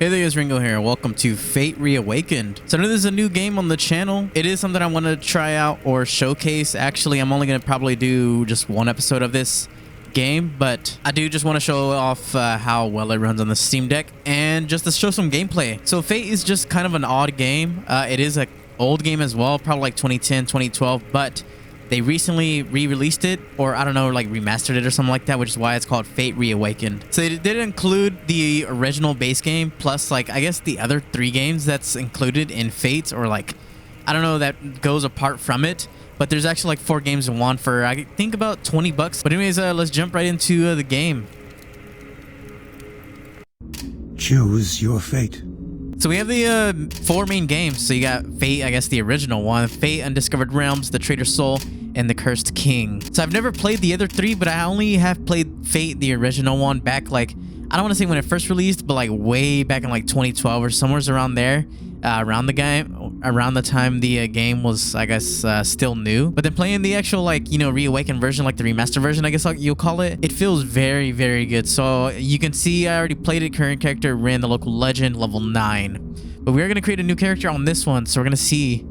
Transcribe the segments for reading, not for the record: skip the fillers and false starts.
Hey there, guys, Ringo here. Welcome to Fate Reawakened. So I know there's a new game on the channel. It is something I want to try out or showcase. Actually, I'm only going to probably do just one episode of this game, but I do just want to show off how well it runs on the Steam Deck and just to show some gameplay. So Fate is just kind of an odd game. It is an old game as well, probably like 2010, 2012, but they recently re-released it, or I don't know, like remastered it or something like that, which is why it's called Fate Reawakened. So it did include the original base game, plus like, I guess the other 3 games that's included in Fate, or like, I don't know, that goes apart from it. But there's actually like 4 games in one for, I think, about 20 bucks. But anyways, let's jump right into the game. Choose your fate. So we have the 4 main games. So you got Fate, I guess the original one, Fate Undiscovered Realms, The Traitor's Soul, and The Cursed King. So I've never played the other 3, but I only have played Fate, the original one, back like, I don't want to say when it first released, but like way back in like 2012 or somewhere around there, around the time the game was, I guess, still new. But then playing the actual, like, you know, Reawakened version, like the remastered version, I guess you'll call it, it feels very, very good. So you can see I already played it. Current character, Rin, the local legend, level 9. But we're going to create a new character on this one, so we're going to see.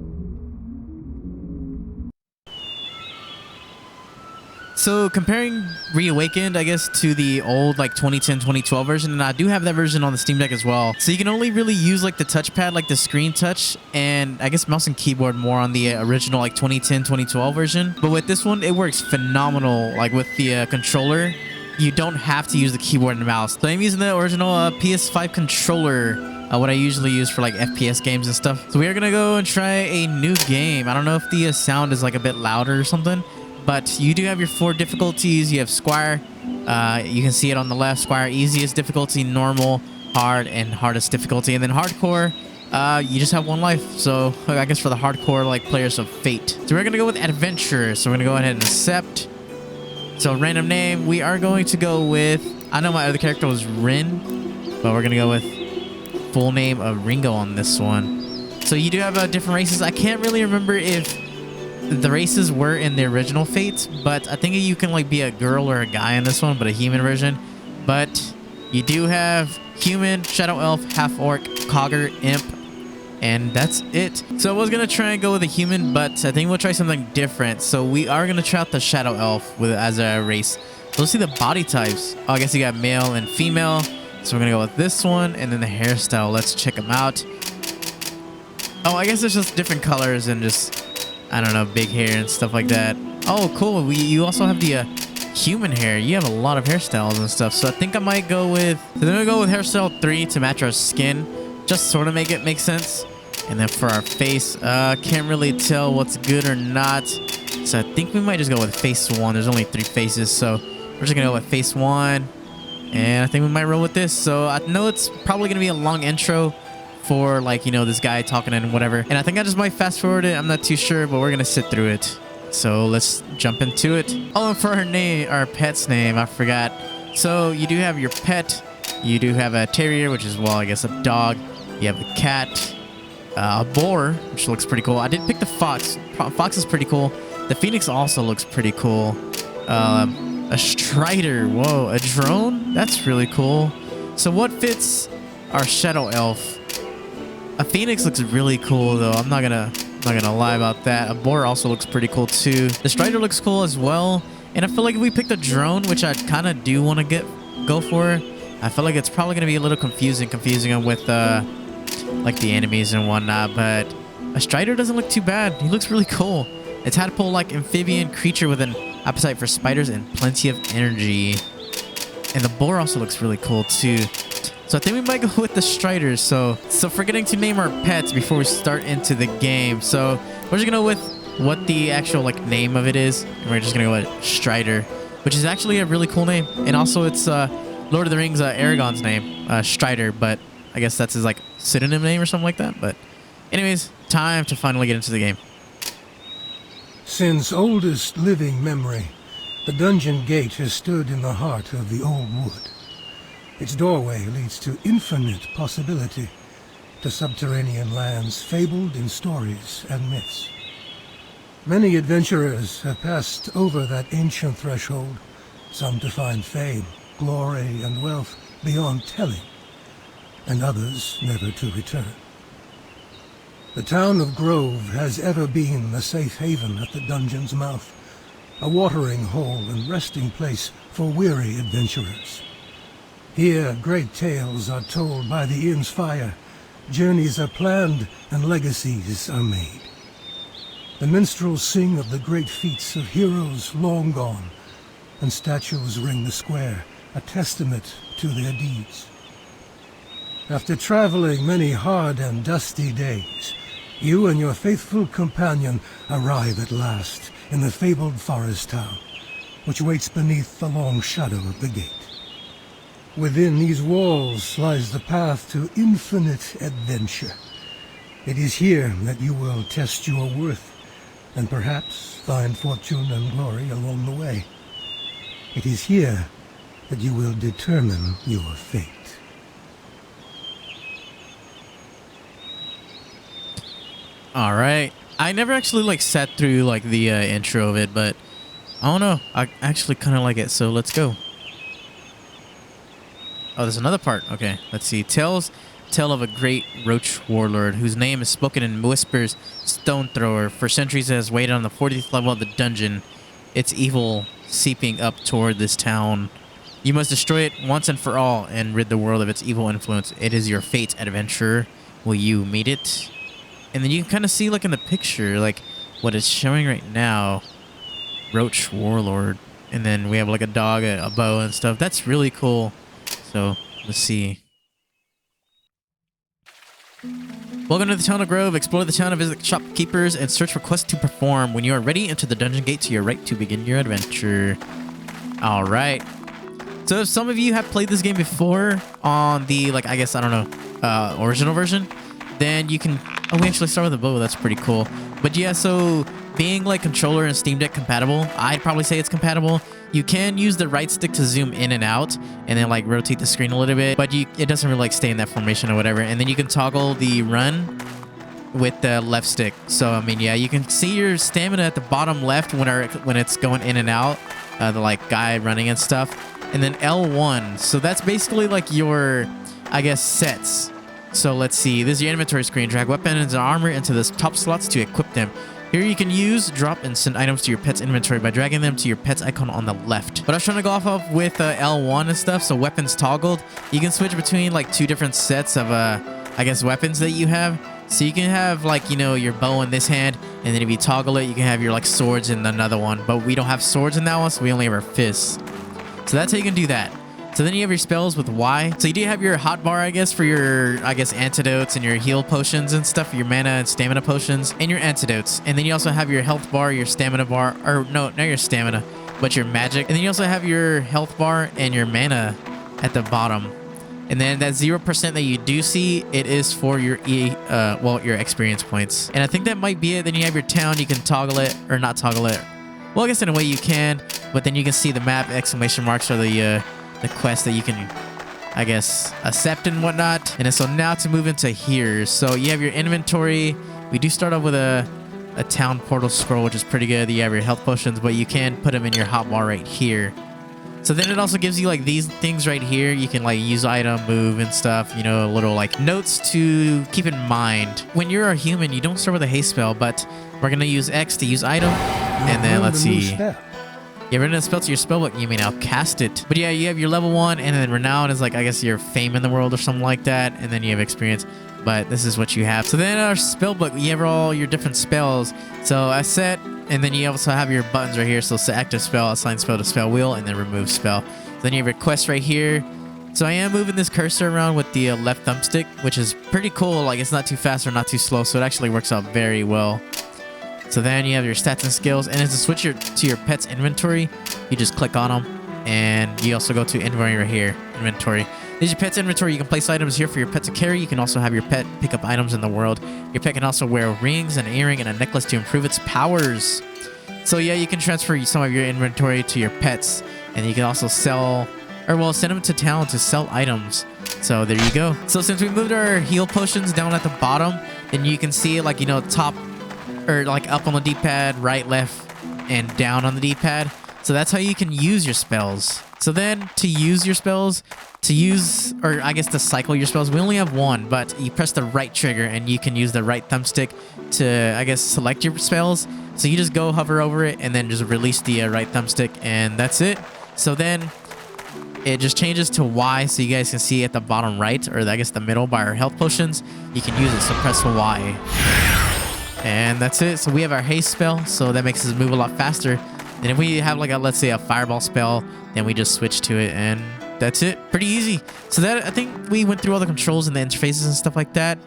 So comparing Reawakened, I guess, to the old like 2010, 2012 version, and I do have that version on the Steam Deck as well. So you can only really use like the touchpad, like the screen touch, and I guess mouse and keyboard more on the original like 2010, 2012 version. But with this one, it works phenomenal. Like with the controller, you don't have to use the keyboard and mouse. So I'm using the original PS5 controller, what I usually use for like FPS games and stuff. So we are gonna go and try a new game. I don't know if the sound is like a bit louder or something, but you do have your 4 difficulties. You have Squire. You can see it on the left. Squire, easiest difficulty, normal, hard, and hardest difficulty. And then hardcore, you just have 1 life. So I guess for the hardcore like players of Fate. So we're gonna go with adventure. So we're gonna go ahead and accept. So random name, we are going to go with, I know my other character was Rin, but we're gonna go with full name of Ringo on this one. So you do have different races. I can't really remember if the races were in the original Fates, but I think you can like be a girl or a guy in this one, but a human version. But you do have human, shadow elf, half orc, cogger, imp, and that's it. So I was gonna try and go with a human, but I think we'll try something different. So we are gonna try out the shadow elf with as a race. So let's see the body types. Oh, I guess you got male and female. So we're gonna go with this one, and then the hairstyle. Let's check them out. Oh, I guess it's just different colors and just, I don't know, big hair and stuff like that. Oh, cool. You also have the human hair. You have a lot of hairstyles and stuff. So I think I might go with, so then we'll go with hairstyle 3 to match our skin. Just sort of make it make sense. And then for our face, can't really tell what's good or not. So I think we might just go with face 1. There's only 3 faces. So we're just going to go with face 1. And I think we might roll with this. So I know it's probably going to be a long intro for, like, you know, this guy talking and whatever. And I think I just might fast forward it. I'm not too sure, but we're gonna sit through it. So let's jump into it. Oh, and for her name, our pet's name, I forgot. So you do have your pet. You do have a terrier, which is, well, I guess a dog. You have a cat, a boar, which looks pretty cool. I did pick the fox. Fox is pretty cool. The phoenix also looks pretty cool. A strider. Whoa, a drone? That's really cool. So what fits our shadow elf? A phoenix looks really cool, though. I'm not gonna lie about that. A boar also looks pretty cool too. The strider looks cool as well. And I feel like if we picked a drone, which I kind of do want to go for, I feel like it's probably gonna be a little confusing them with like the enemies and whatnot. But a strider doesn't look too bad. He looks really cool. A tadpole-like amphibian creature with an appetite for spiders and plenty of energy. And the boar also looks really cool too. So I think we might go with the striders. So forgetting to name our pets before we start into the game. So we're just gonna go with what the actual like name of it is. And we're just gonna go with Strider, which is actually a really cool name. And also it's Lord of the Rings Aragorn's name, Strider, but I guess that's his like pseudonym name or something like that. But anyways, time to finally get into the game. Since oldest living memory, the dungeon gate has stood in the heart of the old wood. Its doorway leads to infinite possibility, to subterranean lands fabled in stories and myths. Many adventurers have passed over that ancient threshold, some to find fame, glory, and wealth beyond telling, and others never to return. The town of Grove has ever been a safe haven at the dungeon's mouth, a watering hole and resting place for weary adventurers. Here, great tales are told by the inn's fire, journeys are planned, and legacies are made. The minstrels sing of the great feats of heroes long gone, and statues ring the square, a testament to their deeds. After traveling many hard and dusty days, you and your faithful companion arrive at last in the fabled forest town, which waits beneath the long shadow of the gate. Within these walls lies the path to infinite adventure. It is here that you will test your worth, and perhaps find fortune and glory along the way. It is here that you will determine your fate. All right. I never actually like sat through like the intro of it, but I don't know. I actually kind of like it, so let's go. Oh, there's another part. Okay, let's see. Tell of a great roach warlord whose name is spoken in whispers. Stone thrower for centuries has waited on the 40th level of the dungeon. Its evil seeping up toward this town. You must destroy it once and for all and rid the world of its evil influence. It is your fate, adventurer. Will you meet it? And then you can kind of see, like in the picture, like what it's showing right now. Roach warlord. And then we have like a dog, a bow and stuff. That's really cool. So, let's see. Welcome to the town of Grove. Explore the town and visit shopkeepers and search for quests to perform. When you are ready, enter the dungeon gate to your right to begin your adventure. All right. So if some of you have played this game before on the, like, I guess, I don't know, original version, then you can... Oh, we actually start with a bow. That's pretty cool. But yeah, so being like controller and Steam Deck compatible, I'd probably say it's compatible. You can use the right stick to zoom in and out and then like rotate the screen a little bit, but it doesn't really like stay in that formation or whatever. And then you can toggle the run with the left stick. So, I mean, yeah, you can see your stamina at the bottom left when it's going in and out, the like guy running and stuff. And then L1. So that's basically like your, I guess, sets. So let's see. This is your inventory screen. Drag weapons and armor into the top slots to equip them. Here you can use, drop, and send items to your pet's inventory by dragging them to your pet's icon on the left. But I was trying to go off of with L1 and stuff, so weapons toggled. You can switch between like two different sets of, I guess, weapons that you have. So you can have like, you know, your bow in this hand, and then if you toggle it, you can have your like swords in another one. But we don't have swords in that one, so we only have our fists. So that's how you can do that. So then you have your spells with Y. So you do have your hotbar, I guess, for your, I guess, antidotes and your heal potions and stuff, your mana and stamina potions, and your antidotes. And then you also have your health bar, your stamina bar, or no, not your stamina, but your magic. And then you also have your health bar and your mana at the bottom. And then that 0% that you do see, it is for your your experience points. And I think that might be it. Then you have your town, you can toggle it, or not toggle it. Well, I guess in a way you can, but then you can see the map, exclamation marks, or the quest that you can, I guess, accept and whatnot. And so now to move into here. So you have your inventory. We do start off with a town portal scroll, which is pretty good. You have your health potions, but you can put them in your hotbar right here. So then it also gives you like these things right here. You can like use item, move and stuff, you know, little like notes to keep in mind. When you're a human, you don't start with a haste spell, but we're going to use X to use item. And then let's see. You have written a spell to your spellbook, you may now cast it. But yeah, you have your level 1, and then renown is like, I guess, your fame in the world or something like that. And then you have experience, but this is what you have. So then our spellbook, you have all your different spells. So I set, and then you also have your buttons right here. So set active spell, assign spell to spell wheel, and then remove spell. Then you have your quest right here. So I am moving this cursor around with the left thumbstick, which is pretty cool. Like, it's not too fast or not too slow, so it actually works out very well. So then you have your stats and skills, and as to switch to your pet's inventory, you just click on them, and you also go to inventory right here, inventory. This is your pet's inventory. You can place items here for your pet to carry. You can also have your pet pick up items in the world. Your pet can also wear rings, an earring, and a necklace to improve its powers. So yeah, you can transfer some of your inventory to your pets, and you can also sell, or well, send them to town to sell items. So there you go. So since we moved our heal potions down at the bottom, then you can see like, you know, top, or like up on the D-pad, right, left, and down on the D-pad. So that's how you can use your spells. So then to use your spells, or I guess to cycle your spells, we only have one, but you press the right trigger and you can use the right thumbstick to, I guess, select your spells. So you just go hover over it and then just release the right thumbstick, and that's it. So then it just changes to Y, so you guys can see at the bottom right, or I guess the middle by our health potions, you can use it, so press Y. And that's it. So we have our haste spell, so that makes us move a lot faster. And if we have like a, let's say a fireball spell, then we just switch to it, and that's it. Pretty easy. So that, I think we went through all the controls and the interfaces and stuff like that.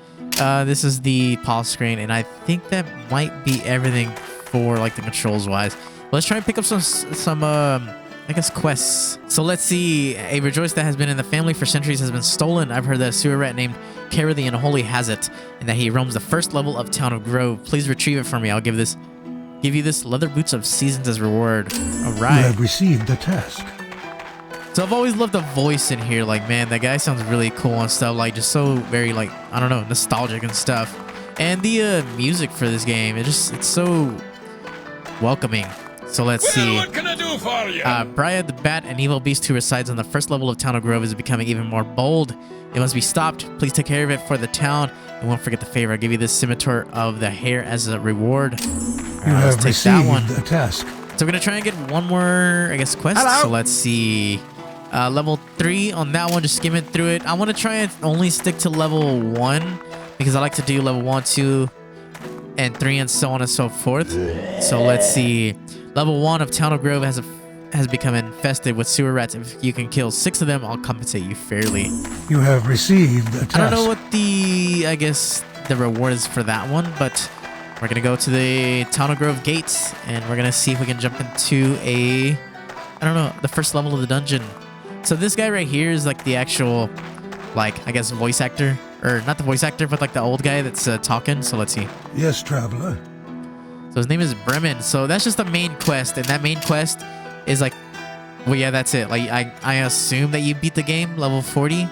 This is the pause screen, and I think that might be everything for like the controls wise. Let's try and pick up some I guess quests. So let's see. A rejoice that has been in the family for centuries has been stolen. I've heard that a sewer rat named Kara the Unholy has it, and that he roams the first level of Town of Grove. Please retrieve it for me. I'll give you this leather boots of seasons as reward. All right. You have received the task. So I've always loved the voice in here. Like, man, that guy sounds really cool and stuff. Like, just so very, like, I don't know, nostalgic and stuff. And the music for this game, it's so welcoming. So let's see. What can I do for you? Brian the Bat, an evil beast who resides on the first level of Town of Grove, is becoming even more bold. It must be stopped. Please take care of it for the town. And won't forget the favor. I'll give you this scimitar of the hair as a reward. You have received the task. So we're going to try and get one more, I guess, quest. Hello? So let's see. Level 3 on that one, just skimming through it. I want to try and only stick to level 1 because I like to do level 1, 2, and 3, and so on and so forth. So let's see. Level 1 of Town of Grove has become infested with sewer rats. If you can kill 6 of them, I'll compensate you fairly. You have received the task. I don't know what I guess, the reward is for that one, but we're going to go to the Town of Grove gates, and we're going to see if we can jump into I don't know, the first level of the dungeon. So this guy right here is like the actual, like, I guess, voice actor. Or not the voice actor, but like the old guy that's talking. So let's see. Yes, traveler. So his name is Bremen. So that's just the main quest. And that main quest is like, well, yeah, that's it. Like, I assume that you beat the game, level 40.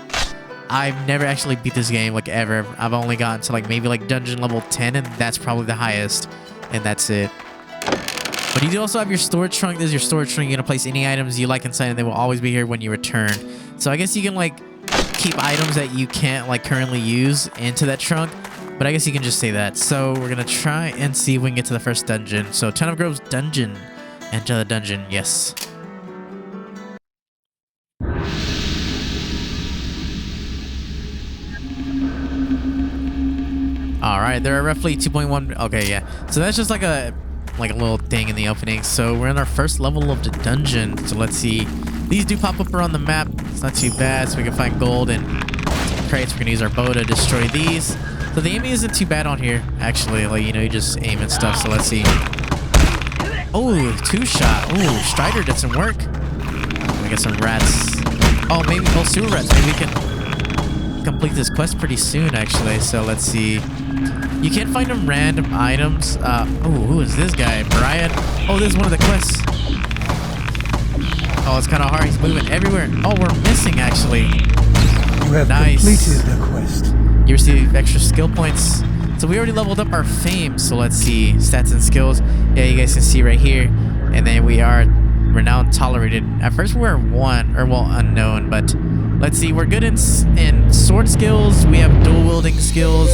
I've never actually beat this game, like, ever. I've only gotten to, like, maybe, like, dungeon level 10, and that's probably the highest. And that's it. But you do also have your storage trunk. This is your storage trunk. You're going to place any items you like inside, and they will always be here when you return. So I guess you can, like, keep items that you can't, like, currently use into that trunk. But I guess you can just say that. So we're going to try and see if we can get to the first dungeon. So Town of Grove's dungeon. Enter the dungeon. Yes. All right, there are roughly 2.1. Okay, yeah. So that's just like a little thing in the opening. So we're in our first level of the dungeon. So let's see. These do pop up around the map. It's not too bad. So we can find gold and crates. We're gonna use our bow to destroy these. So the aiming isn't too bad on here, actually. Like, you know, you just aim and stuff. So let's see. Oh, 2-shot. Ooh, Strider did some work. We got some rats. Oh, maybe both sewer rats. Maybe we can complete this quest pretty soon, actually. So let's see. You can't find them random items. Oh, who is this guy? Brian? Oh, this is one of the quests. Oh, it's kind of hard. He's moving everywhere. Oh, we're missing, actually. You have completed the quest. You receive extra skill points. So we already leveled up our fame. So let's see. Stats and skills. Yeah, you guys can see right here. And then we are renowned tolerated. At first we were 1, or well, unknown, but let's see. We're good in sword skills. We have dual wielding skills.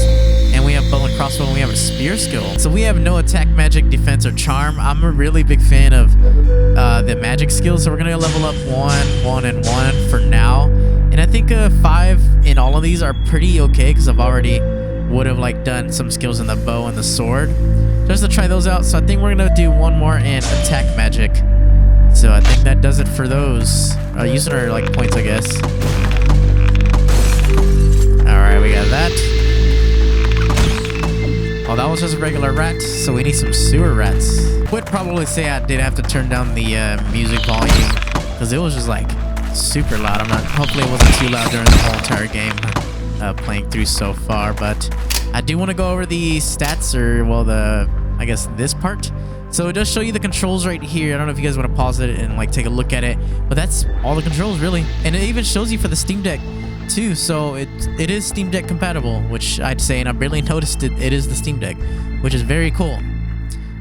And we have bow and crossbow, and we have a spear skill. So we have no attack, magic, defense, or charm. I'm a really big fan of the magic skills. So we're going to level up 1, 1, and 1 for now. And I think 5 in all of these are pretty okay because I've already would have like done some skills in the bow and the sword. Just to try those out. So I think we're going to do 1 more in attack magic. So I think that does it for those. Using our like points, I guess. All right, we got that. Oh, that was just a regular rat, so we need some sewer rats. Would probably say I did have to turn down the music volume because it was just like super loud. Hopefully it wasn't too loud during the whole entire game playing through so far. But I do want to go over the stats, or well, I guess this part. So it does show you the controls right here. I don't know if you guys want to pause it and like take a look at it, but that's all the controls really. And it even shows you for the Steam Deck too, so it is Steam Deck compatible, which I'd say, and I barely noticed it is the Steam Deck, which is very cool.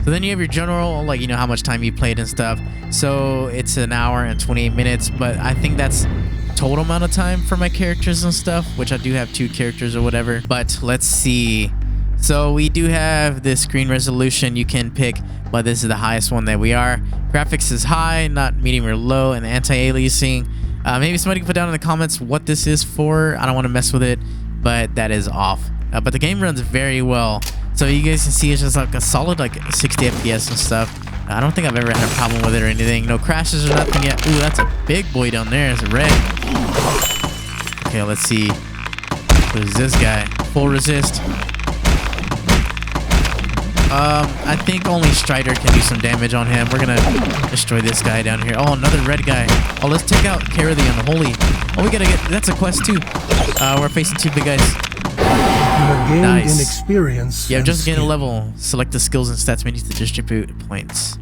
So then you have your general, like, you know, how much time you played and stuff. So it's an hour and 28 minutes, but I think that's total amount of time for my characters and stuff, which I do have 2 characters or whatever. But let's see. So we do have this screen resolution you can pick, but this is the highest one that we are. Graphics is high, not medium or low, and anti-aliasing. Maybe somebody can put down in the comments what this is for. I don't want to mess with it, but that is off. But the game runs very well. So you guys can see it's just like a solid like 60 FPS and stuff. I don't think I've ever had a problem with it or anything. No crashes or nothing yet. Ooh, that's a big boy down there. It's a red. Okay, let's see. Who's this guy? Full resist. I think only Strider can do some damage on him. We're gonna destroy this guy down here. Oh, another red guy. Oh, let's take out Kara the Unholy. Oh, we gotta get... That's a quest too. We're facing 2 big guys. You have gained Nice. in experience. Yeah, and just gain a skill. level. Select the skills and stats menu to distribute points.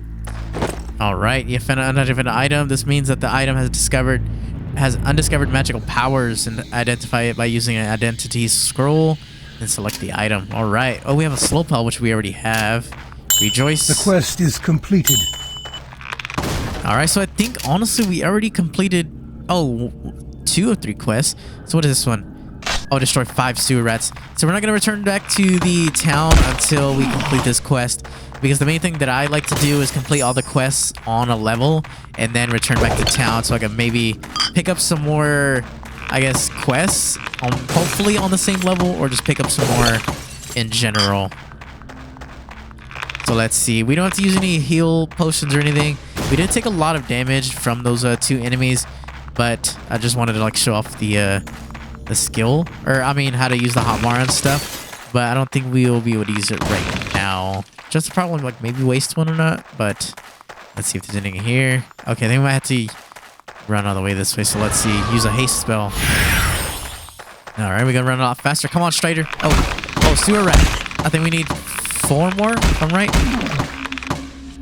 Alright, you found an unidentified item. This means that the item has undiscovered magical powers, and identify it by using an identity scroll and select the item. Alright. Oh, we have a slow pal, which we already have. Rejoice. The quest is completed. Alright, so I think honestly we already completed 2 of 3 quests. So what is this one? Oh, destroy 5 sewer rats. So we're not going to return back to the town until we complete this quest, because the main thing that I like to do is complete all the quests on a level and then return back to town so I can maybe pick up some more, I guess, quests, hopefully on the same level, or just pick up some more in general. So let's see. We don't have to use any heal potions or anything. We did take a lot of damage from those 2 enemies, but I just wanted to like show off the skill, or I mean how to use the hotbar and stuff, but I don't think we will be able to use it right now. Just a problem, like maybe waste one or not, but let's see if there's anything here. Okay, I think we might have to run all the way this way, so let's see. Use a haste spell. Alright, we're gonna run a lot faster. Come on, Strider. Oh, sewer rat. I think we need 4 more, if I'm right.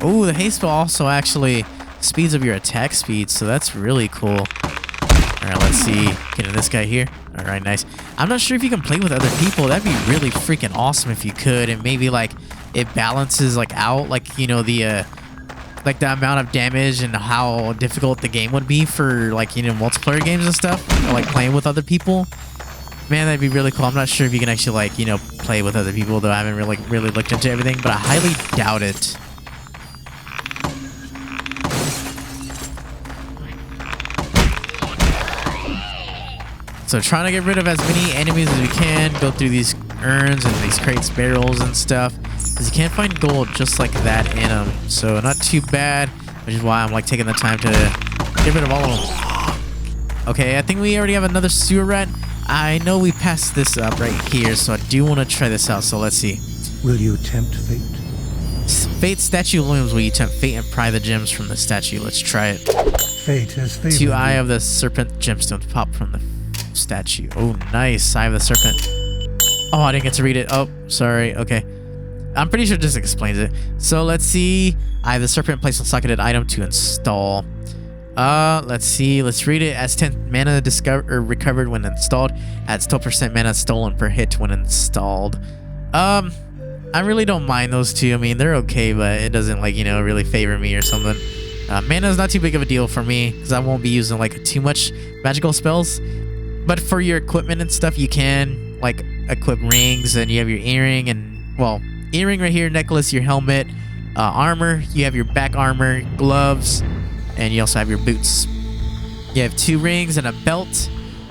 Oh, the haste spell also actually speeds up your attack speed, so that's really cool. Alright, let's see. Get in this guy here. Alright, nice. I'm not sure if you can play with other people. That'd be really freaking awesome if you could. And maybe, like, it balances, like, out, like, you know, the, like, the amount of damage and how difficult the game would be for, like, you know, multiplayer games and stuff. Or, like, playing with other people. Man, that'd be really cool. I'm not sure if you can actually, like, you know, play with other people, though I haven't really looked into everything. But I highly doubt it. So trying to get rid of as many enemies as we can, go through these urns and these crates, barrels and stuff, because you can't find gold just like that in them. So not too bad, which is why I'm like taking the time to get rid of all of them. Okay, I think we already have another sewer rat. I know we passed this up right here, so I do want to try this out. So let's see. Will you tempt fate? Fate statue looms. Will you tempt fate and pry the gems from the statue? Let's try it. Fate has favored 2 Eye you. of the Serpent gemstones pop from the statue. Oh, nice. Eye of the Serpent. Oh, I didn't get to read it. Oh, sorry. Okay. I'm pretty sure it just explains it. So let's see. Eye of the Serpent, place on socketed item to install. Let's see. Let's read it. As 10 mana recovered when installed. Adds 12% mana stolen per hit when installed. I really don't mind those 2. I mean, they're okay, but it doesn't, like, you know, really favor me or something. Mana is not too big of a deal for me, because I won't be using, like, too much magical spells. But for your equipment and stuff, you can, like, equip rings, and you have your earring, and, well, earring right here, necklace, your helmet, armor. You have your back armor, gloves, and you also have your boots. You have 2 rings and a belt.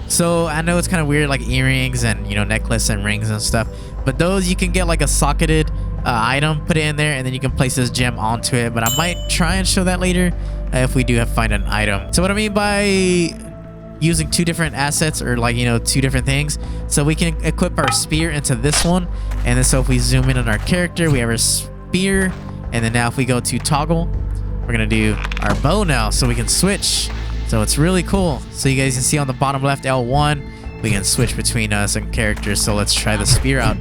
So I know it's kind of weird, like earrings and, you know, necklace and rings and stuff. But those, you can get like a socketed item, put it in there, and then you can place this gem onto it. But I might try and show that later if we do have find an item. So what I mean by using 2 different assets, or like, you know, 2 different things, so we can equip our spear into this one, and then so if we zoom in on our character, we have our spear, and then now if we go to toggle, we're gonna do our bow now, so we can switch. So it's really cool. So you guys can see on the bottom left, L1, we can switch between us and characters. So let's try the spear out.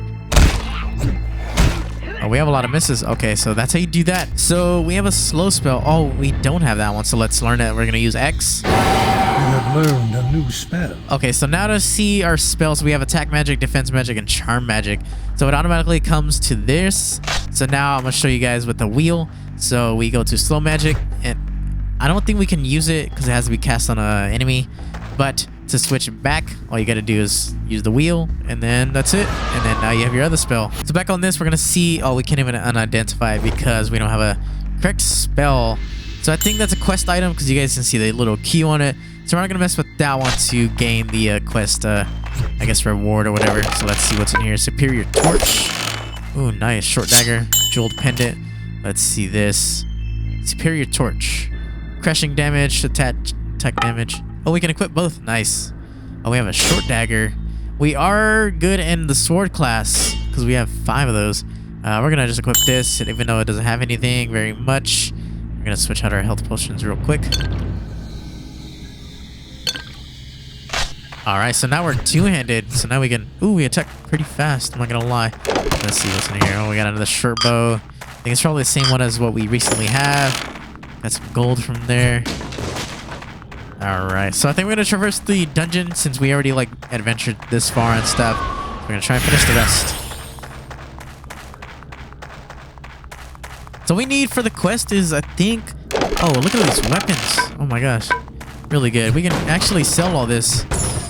Oh, we have a lot of misses. Okay, so that's how you do that. So we have a slow spell. Oh, we don't have that one, so let's learn it. We're gonna use X. You have learned a new spell. Okay, so now to see our spells, we have attack magic, defense magic, and charm magic. So it automatically comes to this. So now I'm gonna show you guys with the wheel. So we go to slow magic, and I don't think we can use it because it has to be cast on an enemy. But to switch it back, all you gotta do is use the wheel, and then that's it. And then now you have your other spell. So back on this, we're gonna see, oh, we can't even unidentify it because we don't have a correct spell. So I think that's a quest item because you guys can see the little key on it. So we're not gonna mess with that one to gain the quest, I guess, reward or whatever. So let's see what's in here. Superior torch. Ooh, nice. Short dagger. Jeweled pendant. Let's see this. Superior torch. Crushing damage. Attack damage. Oh, we can equip both. Nice. Oh, we have a short dagger. We are good in the sword class because we have 5 of those. We're gonna just equip this, and even though it doesn't have anything very much, we're gonna switch out our health potions real quick. Alright, so now we're two-handed. So now we can... Ooh, we attack pretty fast. I'm not gonna lie. Let's see what's in here. Oh, we got another short bow. I think it's probably the same one as what we recently have. Got some gold from there. Alright, so I think we're gonna traverse the dungeon since we already, like, adventured this far and stuff. We're gonna try and finish the rest. So what we need for the quest is, I think... Oh, look at these weapons. Oh my gosh. Really good. We can actually sell all this.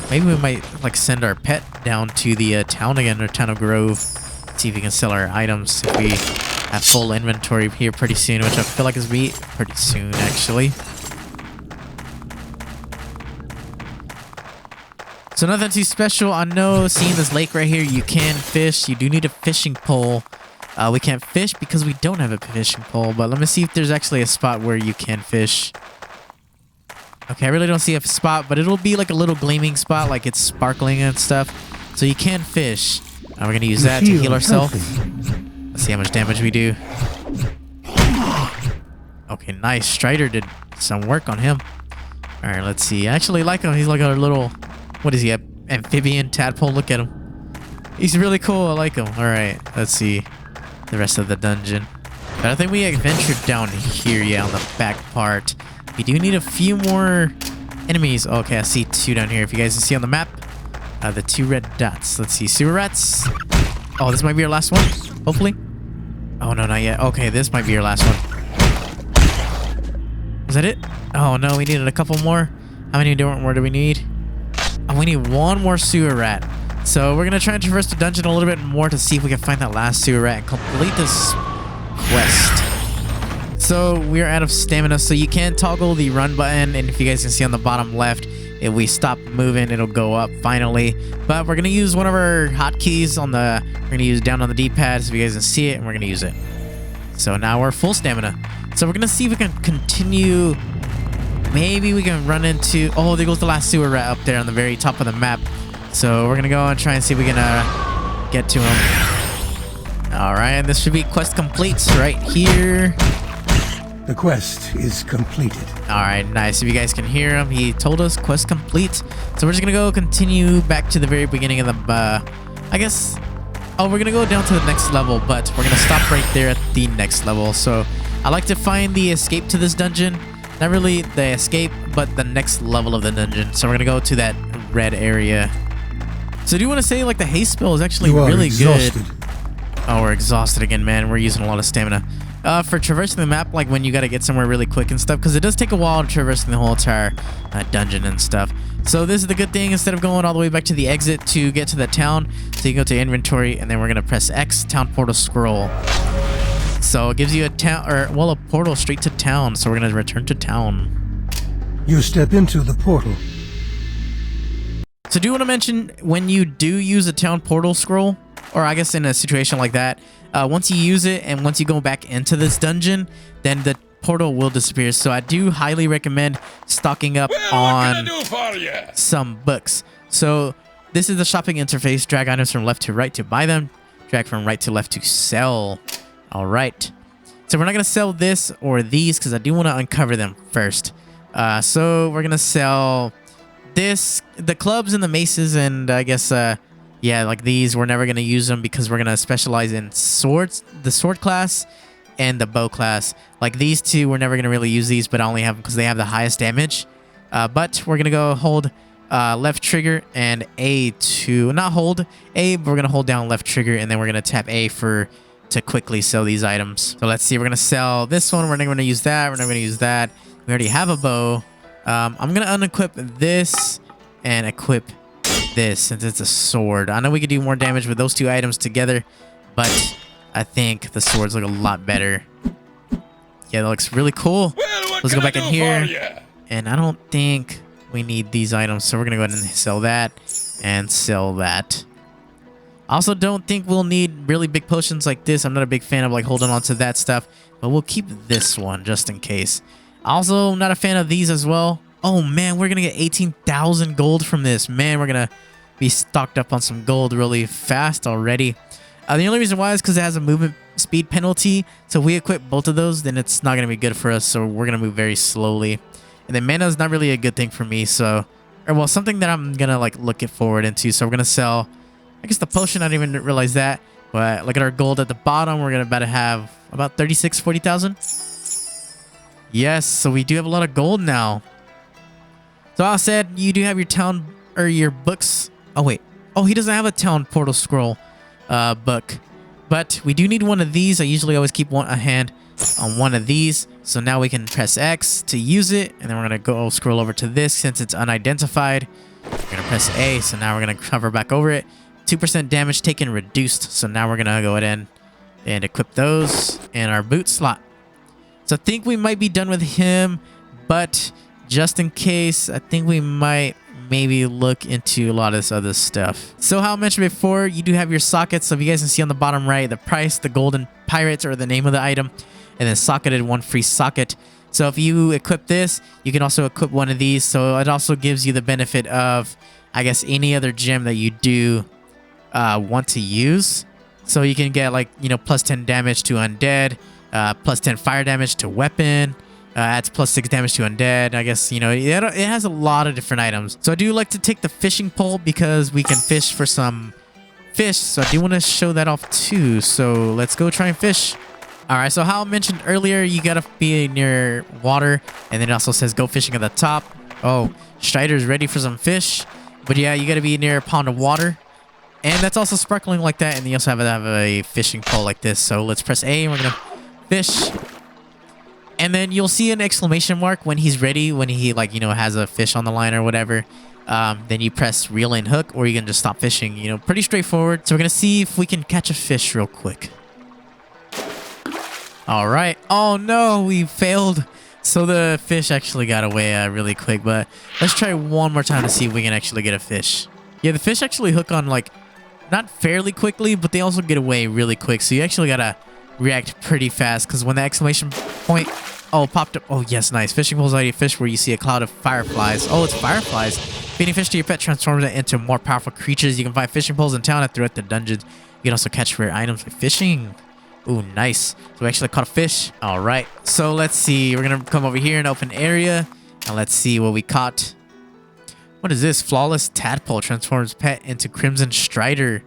Maybe we might, like, send our pet down to the town again, or Town of Grove. See if we can sell our items if we have full inventory here pretty soon, which I feel like is be pretty soon, actually. So nothing too special. I know, seeing this lake right here, you can fish. You do need a fishing pole. We can't fish because we don't have a fishing pole, but let me see if there's actually a spot where you can fish. Okay, I really don't see a spot, but it'll be like a little gleaming spot, like it's sparkling and stuff. So you can fish. We're going to use that to heal ourselves. Let's see how much damage we do. Okay, nice. Strider did some work on him. Alright, let's see. I actually like him. He's like a little... What is he? An amphibian tadpole? Look at him. He's really cool. I like him. Alright, let's see the rest of the dungeon. But I think we adventured down here, yeah, on the back part. We do need a few more enemies. Okay, I see 2 down here. If you guys can see on the map, the 2 red dots. Let's see. Sewer rats. Oh, this might be our last one, hopefully. Oh, no, not yet. Okay, this might be our last one. Is that it? Oh, no, we needed a couple more. How many more do we need? Oh, we need 1 more sewer rat. So we're going to try and traverse the dungeon a little bit more to see if we can find that last sewer rat and complete this quest. So we're out of stamina, so you can toggle the run button, and if you guys can see on the bottom left, if we stop moving, it'll go up finally. But we're gonna use one of our hotkeys on the... We're gonna use down on the D-pad so you guys can see it, and we're gonna use it. So now we're full stamina. So we're gonna see if we can continue. Maybe we can run into... Oh, there goes the last sewer rat up there on the very top of the map. So we're gonna go and try and see if we can get to him. All right, and this should be quest complete right here. The quest is completed. All right, nice. If you guys can hear him, he told us quest complete. So we're just gonna go continue back to the very beginning of the, I guess. Oh, we're gonna go down to the next level, but we're gonna stop right there at the next level. So I like to find the escape to this dungeon. Not really the escape, but the next level of the dungeon. So we're gonna go to that red area. So I do want to say, like, the haste spell is actually really good. Oh, we're exhausted again, man. We're using a lot of stamina. For traversing the map, like when you got to get somewhere really quick and stuff, because it does take a while to traverse the whole entire dungeon and stuff. So this is the good thing. Instead of going all the way back to the exit to get to the town, so you go to inventory, and then we're going to press X, town portal scroll. So it gives you a town, or, well, a portal straight to town. So we're going to return to town. You step into the portal. So do want to mention, when you do use a town portal scroll, or I guess in a situation like that, once you use it and once you go back into this dungeon, then the portal will disappear. So I do highly recommend stocking up on some books. So this is the shopping interface. Drag items from left to right to buy them. Drag from right to left to sell. All right. So we're not going to sell this or these because I do want to uncover them first. So we're going to sell this, the clubs and the maces, and I guess... yeah, like these, we're never going to use them because we're going to specialize in swords, the sword class and the bow class. Like these 2, we're never going to really use these, but I only have them because they have the highest damage. But we're going to go hold left trigger and A to, not hold A, but we're going to hold down left trigger, and then we're going to tap A for to quickly sell these items. So let's see. We're going to sell this one. We're not going to use that. We're not going to use that. We already have a bow. I'm going to unequip this and equip this since it's a sword. I know we could do more damage with those two items together, but I think the swords look a lot better. Yeah, that looks really cool. Well, Let's go back in here. And I don't think we need these items, so we're going to go ahead and sell that and sell that. I also don't think we'll need really big potions like this. I'm not a big fan of like holding on to that stuff, but we'll keep this one just in case. Also, not a fan of these as well. Oh man, we're gonna get 18,000 gold from this. Man, we're gonna be stocked up on some gold really fast already. The only reason why is because it has a movement speed penalty. So if we equip both of those, then it's not gonna be good for us. So we're gonna move very slowly. And then mana is not really a good thing for me. So, or well, something that I'm gonna like look it forward into. So we're gonna sell, I guess the potion. I didn't even realize that. But look at our gold at the bottom. We're gonna about to have about 40,000. Yes, so we do have a lot of gold now. So I said you do have your town or your books. Oh wait. Oh, he doesn't have a town portal scroll book. But we do need one of these. I usually always keep a hand on one of these. So now we can press X to use it. And then we're going to go scroll over to this since it's unidentified. We're going to press A. So now we're going to hover back over it. 2% damage taken reduced. So now we're going to go ahead and equip those in our boot slot. So I think we might be done with him, but just in case, I think we might maybe look into a lot of this other stuff. So how I mentioned before, you do have your sockets. So if you guys can see on the bottom right, the price, the golden pirates, or the name of the item, and then socketed, one free socket. So if you equip this, you can also equip one of these. So it also gives you the benefit of, I guess, any other gem that you do want to use. So you can get like, you know, plus 10 damage to undead. Plus 10 fire damage to weapon, adds plus 6 damage to undead. I guess, you know, it has a lot of different items. So I do like to take the fishing pole because we can fish for some fish. So I do want to show that off too. So let's go try and fish. All right, so how I mentioned earlier, you got to be near water. And then it also says go fishing at the top. Oh, Strider's ready for some fish. But yeah, you got to be near a pond of water. And that's also sparkling like that. And you also have to have a fishing pole like this. So let's press A and we're going to fish, and then you'll see an exclamation mark when he's ready, when he like, you know, has a fish on the line or whatever. Then you press reel and hook, or you can just stop fishing. You know, pretty straightforward. So we're gonna see if we can catch a fish real quick. All right. Oh no, we failed. So the fish actually got away really quick, but let's try one more time to see if we can actually get a fish. Yeah, the fish actually hook on like not fairly quickly, but they also get away really quick. So you actually gotta react pretty fast, because when the exclamation point popped up, oh yes, nice. Fishing pole's already a fish where you see a cloud of fireflies. Oh, it's fireflies. Feeding fish to your pet transforms it into more powerful creatures. You can find fishing poles in town and throughout the dungeons. You can also catch rare items by fishing. Ooh, nice. So we actually caught a fish. All right, so let's see. We're gonna come over here in open area and let's see what we caught. What is this? Flawless tadpole transforms pet into Crimson Strider.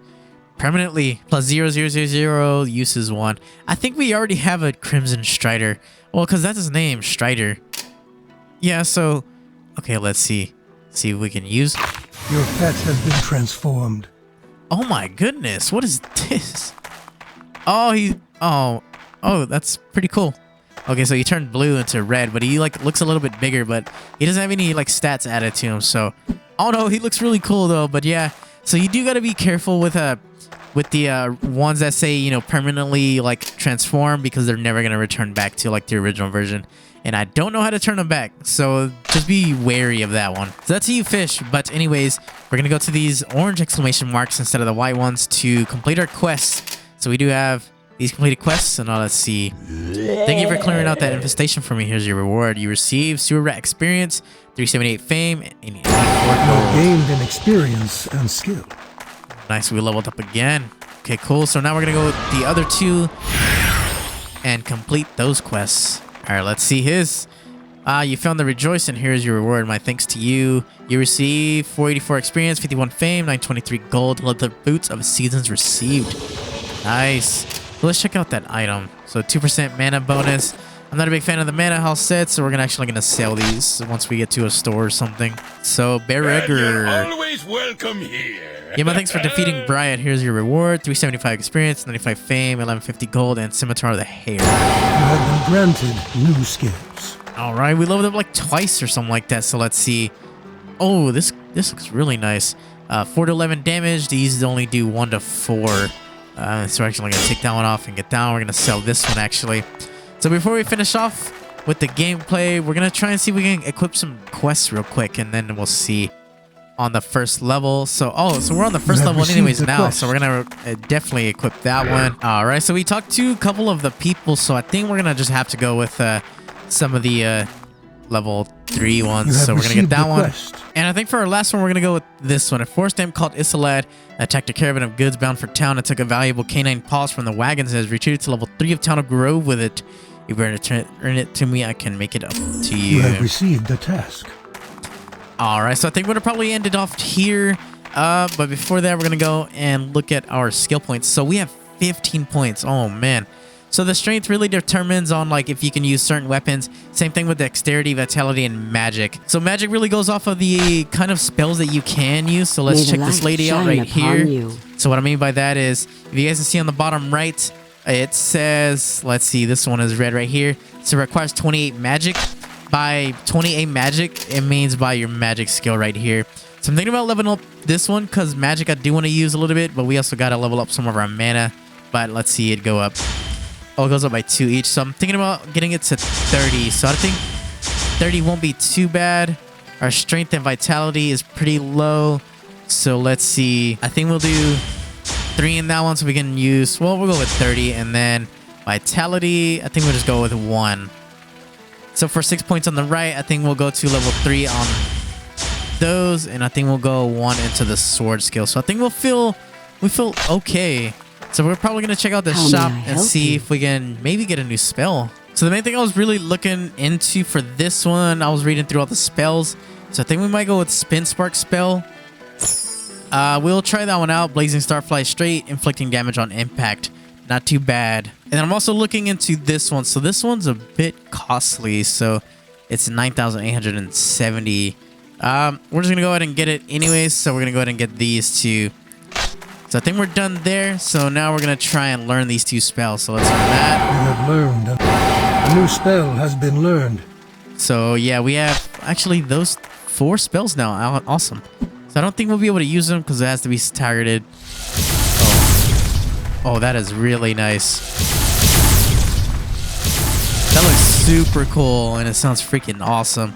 Permanently plus 0,000, uses 1. I think we already have a Crimson Strider. Well, because that's his name, Strider. Yeah, so okay, let's see. See if we can use. Your pet has been transformed. Oh my goodness, what is this? Oh, that's pretty cool. Okay, so he turned blue into red, but he like looks a little bit bigger, but he doesn't have any like stats added to him. So, oh no, he looks really cool though. But yeah, so you do got to be careful with the ones that say, you know, permanently like transform, because they're never gonna return back to like the original version, and I don't know how to turn them back, so just be wary of that one. So that's how you fish. But anyways, we're gonna go to these orange exclamation marks instead of the white ones to complete our quests. So we do have these completed quests, and now let's see. Thank you for clearing out that infestation for me. Here's your reward. You receive sewer rat experience, 378 fame, and 84 You gold. gained in experience and skill. Nice, we leveled up again. Okay, cool. So now we're gonna go with the other two and complete those quests. All right, let's see his. You found the rejoice, and here's your reward. My thanks to you. You receive 484 experience, 51 fame, 923 gold. Leather boots of seasons received. Nice. So let's check out that item. So 2% mana bonus. I'm not a big fan of the mana health sets, so we're actually gonna sell these once we get to a store or something. So Well, you're Beregger. always welcome here. Yeah, but thanks for defeating Bryant. Here's your reward. 375 experience, 95 fame, 1150 gold, and Scimitar of the Hair. You have been granted new skills. All right, we leveled up like twice or something like that. So let's see. Oh, this looks really nice. 4 to 11 damage. These only do 1 to 4. So we're actually going to take that one off and get down. We're going to sell this one, actually. So before we finish off with the gameplay, we're going to try and see if we can equip some quests real quick, and then we'll see on the first level. So we're on the first level anyways now, so we're going to definitely equip that one. All right, so we talked to a couple of the people, so I think we're going to just have to go with some of the level 3 ones. So we're going to get that one. And I think for our last one, we're going to go with this one. A forest imp called Isolad attacked a caravan of goods bound for town and took a valuable canine paws from the wagons and has retreated to level 3 of Town of Grove with it. If you return it to me, I can make it up to you. You have received the task. All right, so I think we're going to probably end it off here. But before that, we're going to go and look at our skill points. So we have 15 points. Oh, man. So the strength really determines on like if you can use certain weapons. Same thing with dexterity, vitality, and magic. So magic really goes off of the kind of spells that you can use. So let's check this lady out right here. So what I mean by that is, if you guys can see on the bottom right, it says, let's see, this one is red right here. So it requires 28 magic. By 28 magic, it means by your magic skill right here. So I'm thinking about leveling up this one because magic I do want to use a little bit, but we also got to level up some of our mana. But let's see it go up. Oh, it goes up by 2 each. So I'm thinking about getting it to 30. So I think 30 won't be too bad. Our strength and vitality is pretty low. So let's see. I think we'll do 3 in that one so we can use... Well, we'll go with 30. And then vitality, I think we'll just go with 1. So for 6 points on the right, I think we'll go to level 3 on those. And I think we'll go 1 into the sword skill. So I think we feel okay. So we're probably going to check out the shop and see if we can maybe get a new spell. So the main thing I was really looking into for this one, I was reading through all the spells. So I think we might go with Spin Spark spell. We'll try that one out. Blazing Star flies straight, inflicting damage on impact. Not too bad. And then I'm also looking into this one. So this one's a bit costly. So it's 9,870. We're just going to go ahead and get it anyways. So we're going to go ahead and get these two. So I think we're done there. So now we're going to try and learn these 2 spells. So let's learn that. You have learned. A new spell has been learned. So yeah, we have actually those 4 spells now. Awesome. So I don't think we'll be able to use them because it has to be targeted. Oh, that is really nice. That looks super cool and it sounds freaking awesome.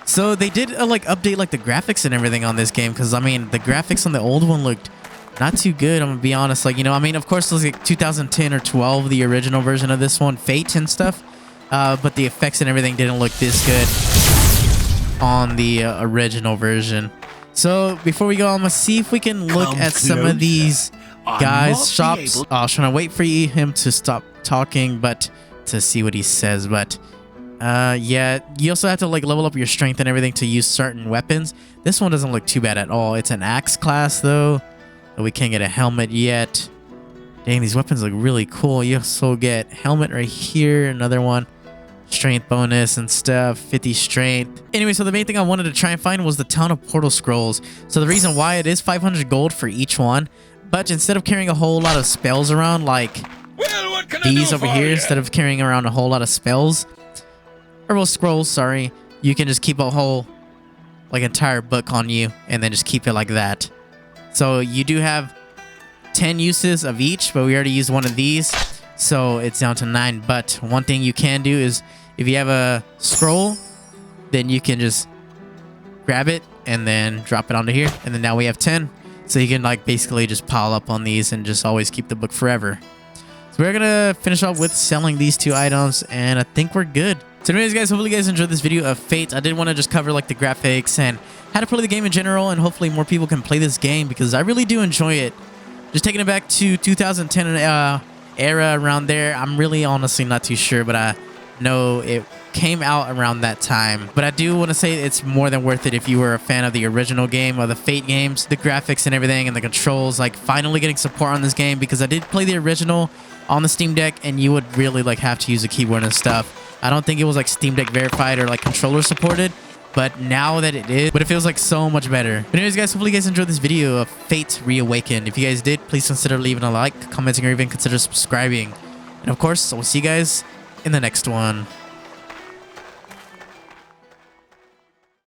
So they did like update like the graphics and everything on this game because I mean the graphics on the old one looked not too good. I'm gonna be honest. Like, you know, I mean, of course, it was like 2010 or 12, the original version of this one, Fate and stuff. But the effects and everything didn't look this good on the original version. So before we go, I'm gonna see if we can look at some of these guys' shops. I was trying to wait for him to stop talking, but to see what he says. But yeah, you also have to like level up your strength and everything to use certain weapons. This one doesn't look too bad at all. It's an axe class though. We can't get a helmet yet. Dang, these weapons look really cool. You also get helmet right here. Another one. Strength bonus and stuff. 50 strength. Anyway, so the main thing I wanted to try and find was the Town of Portal Scrolls. So the reason why it is 500 gold for each one. But instead of carrying a whole lot of spells around like these over here, instead of carrying around a whole lot of spells, or well, scrolls, sorry, you can just keep a whole like entire book on you and then just keep it like that. So you do have 10 uses of each, but we already used one of these. So it's down to 9. But one thing you can do is if you have a scroll, then you can just grab it and then drop it onto here. And then now we have 10. So you can like basically just pile up on these and just always keep the book forever. So we're going to finish off with selling these 2 items. And I think we're good. So anyways, guys, hopefully you guys enjoyed this video of Fate. I did want to just cover like the graphics and how to play the game in general, and hopefully more people can play this game because I really do enjoy it. Just taking it back to 2010 era around there. I'm really honestly not too sure, but I know it came out around that time. But I do want to say it's more than worth it if you were a fan of the original game or the Fate games. The graphics and everything and the controls, like finally getting support on this game, because I did play the original on the Steam Deck and you would really like have to use a keyboard and stuff. I don't think it was like Steam Deck verified or like controller supported, but now that it is, but it feels like so much better. But anyways, guys, hopefully you guys enjoyed this video of Fate Reawakened. If you guys did, please consider leaving a like, commenting, or even consider subscribing. And of course, I will see you guys in the next one.